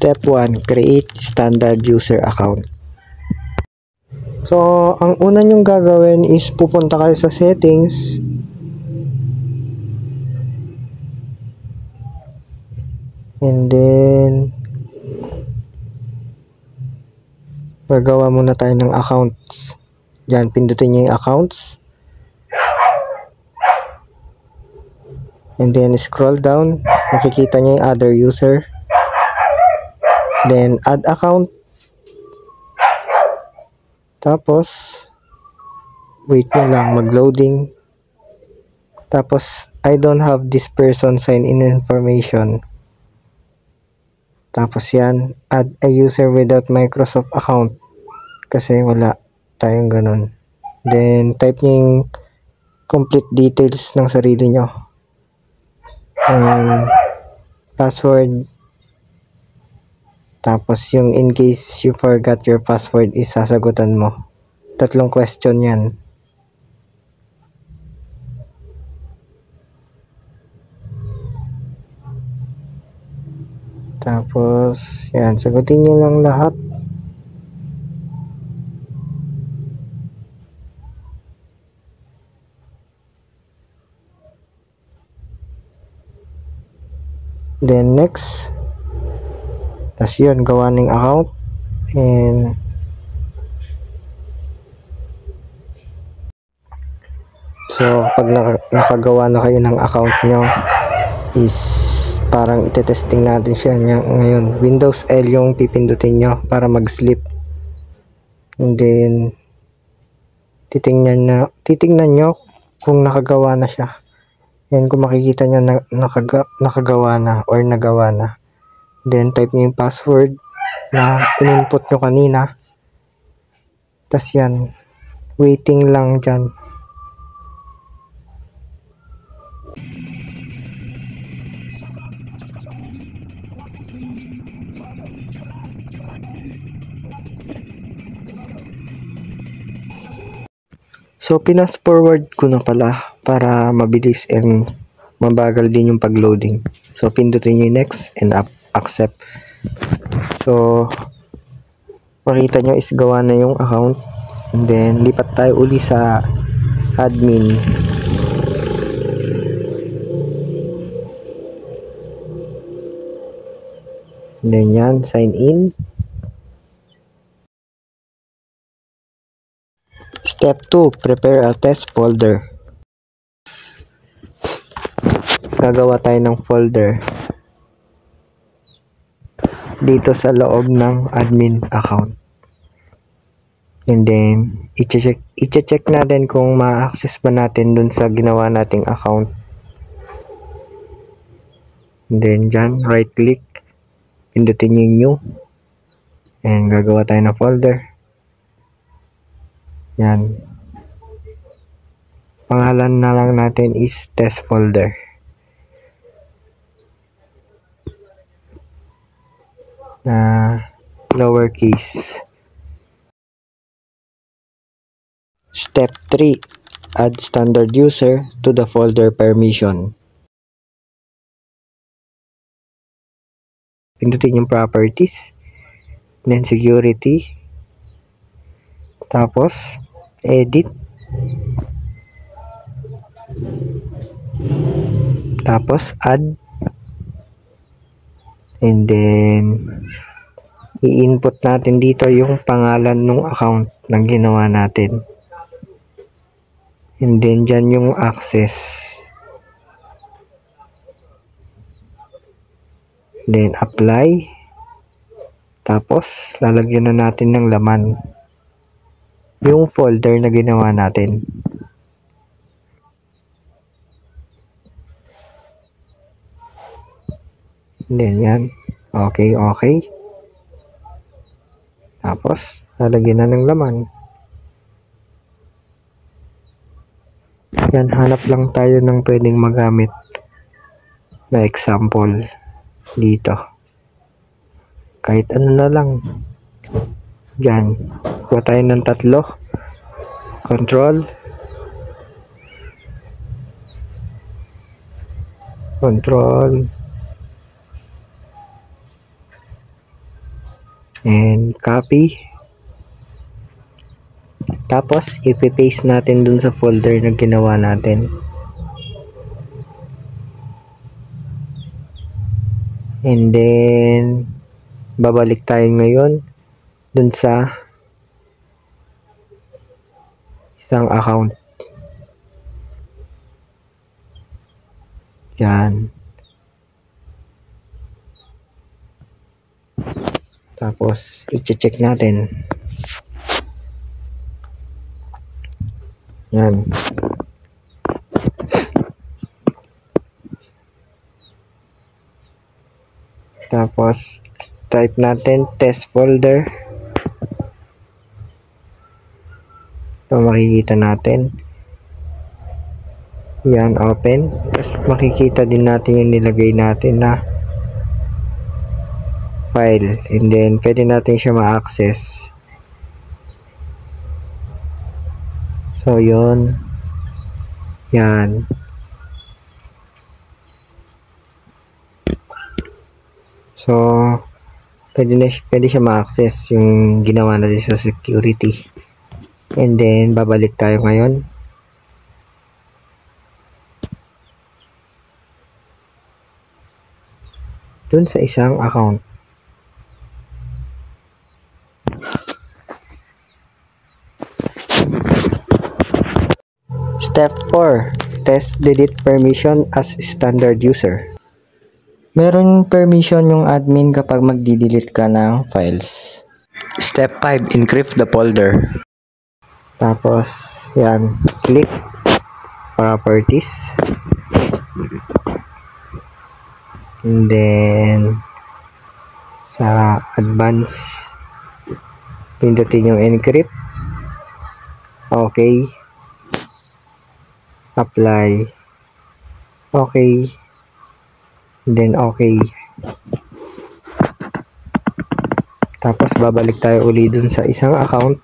Step 1, create standard user account. So, ang una nyong gagawin is pupunta kayo sa settings. And then, gagawa muna tayo ng accounts. Diyan, pindutin nyo yung accounts. And then, scroll down. Makikita nyo yung other user. Then, add account. Tapos, wait nyo lang, mag-loading. Tapos, I don't have this person sign in information. Tapos yan, add a user without Microsoft account. Kasi wala tayong ganun. Then, type nyo yung complete details ng sarili nyo. And, password. Tapos, yung in case you forgot your password is sasagutan mo. 3 question yan. Tapos, yan, sagutin nyo lang lahat. Then, next. Tapos yun, gawa ng account. And, so, pag nakagawa na kayo ng account nyo, is parang itetesting natin siya ngayon. Windows L yung pipindutin nyo para mag-sleep. And then, titingnan nyo kung nakagawa na siya. Yan, kung makikita nyo na nakagawa na or nagawa na. Then, type nyo yung password na in-input nyo kanina. Tas yan, waiting lang dyan. So, pinas forward ko na pala para mabilis and mabagal din yung pag-loading. So, pindutin nyo yung next and accept. So, makita nyo is gawa na yung account. And then, lipat tayo uli sa admin. And then yan, sign in. Step 2, prepare a test folder. Gagawa tayo ng folder dito sa loob ng admin account. And then, i-check natin kung ma-access ba natin dun sa ginawa nating account. And then, dyan, right click. Pindutin yung new. And gagawa tayo ng folder. Yan. Pangalan na lang natin is test folder. Lowercase. Step 3. Add standard user to the folder permission. Pindutin yung properties. Then security. Tapos, edit. Tapos, add. And then, i-input natin dito yung pangalan ng account na ginawa natin. And then, dyan yung access. Then, apply. Tapos, lalagyan na natin ng laman yung folder na ginawa natin. And then, yan. Okay. Tapos, lalagyan na ng laman. Yan, hanap lang tayo ng pwedeng magamit na example dito. Kahit ano na lang. Yan. Kuha tayo ng 3. Control. and copy. Tapos ipi-paste natin dun sa folder na ginawa natin. And then babalik tayo ngayon dun sa isang account. Yan. Tapos i-check natin. Yan. Tapos type natin test folder. Ito makikita natin. Yan, open. Tapos makikita din natin yung nilagay natin na file. And then pwede natin siya ma-access. So yun. Yan. So pwede siya ma-access yung ginawa natin sa security. And then babalik tayo ngayon. Dun sa isang account. Step 4. Test delete permission as standard user. Meron permission yung admin kapag magdi-delete ka ng files. Step 5. Encrypt the folder. Tapos, yan. Click properties. And then sa advanced pindutin yung encrypt. Okay. Apply. Okay. And then okay. Tapos babalik tayo uli dun sa isang account.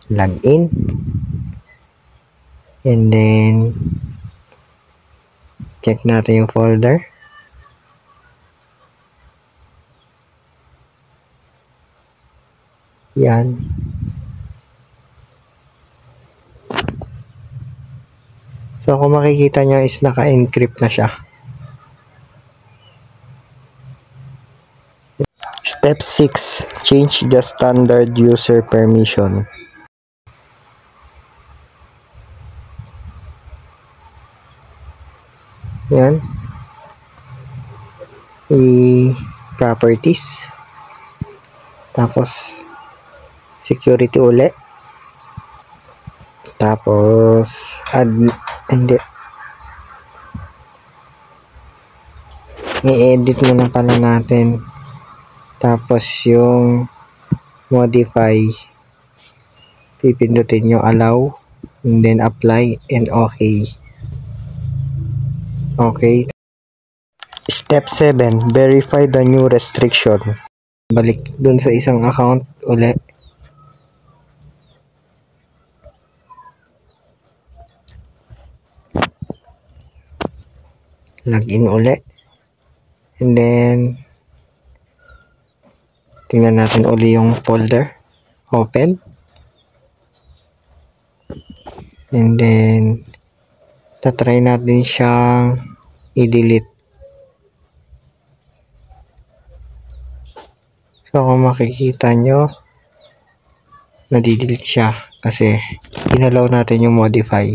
Login. And then check natin yung folder. Yan. So kung makikita nyo is naka-encrypt na siya. Step 6. Change the standard user permission. Yan. I-properties. Tapos security uli. Tapos hindi. I-edit muna pala natin. Tapos yung modify. Pipindutin yung allow. And then apply and okay. Okay. Step 7. Verify the new restriction. Balik dun sa isang account uli. Login uli. And then tingnan natin uli yung folder. Open. And then tatry natin siyang i-delete. So kung makikita nyo, nadi-delete siya kasi inalaw natin yung modify.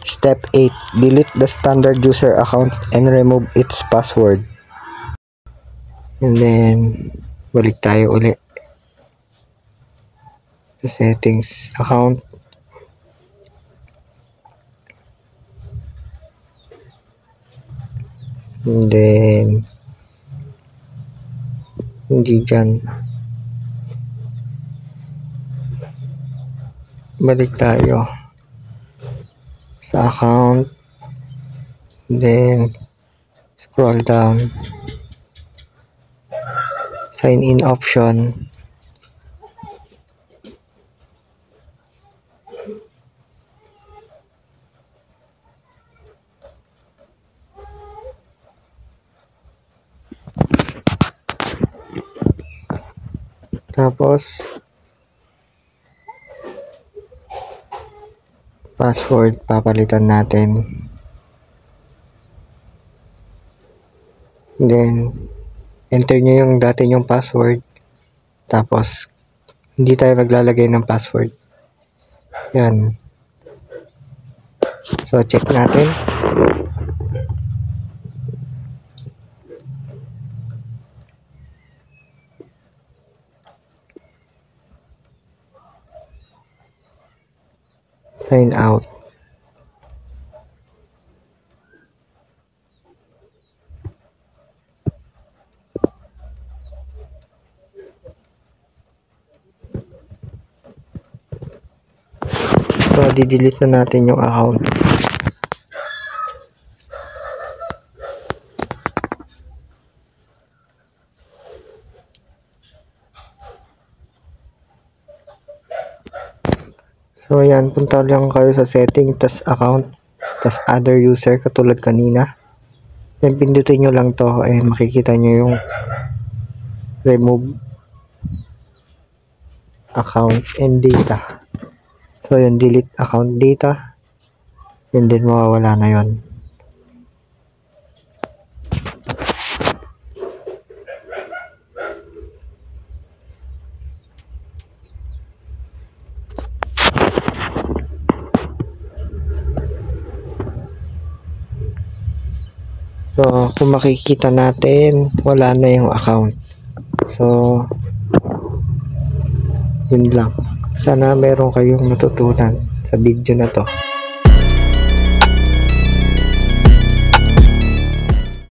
Step 8. Delete the standard user account and remove its password. And then balik tayo uli sa settings account. And then hindi dyan. Balik tayo sa account. And then scroll down. Sign in option. Tapos password papalitan natin. Then enter nyo yung dati yung password. Tapos hindi tayo maglalagay ng password. Yan. So check natin. Sign out. So di-delete na natin yung account. So ayan, punta lang kayo sa setting, tas account, tas other user katulad kanina. Then pindutin nyo lang to and makikita nyo yung remove account and data. So yun, delete account data, and then mawawala na yun. So kung makikita natin, wala na yung account. So yun lang. Sana meron kayong natutunan sa video na to.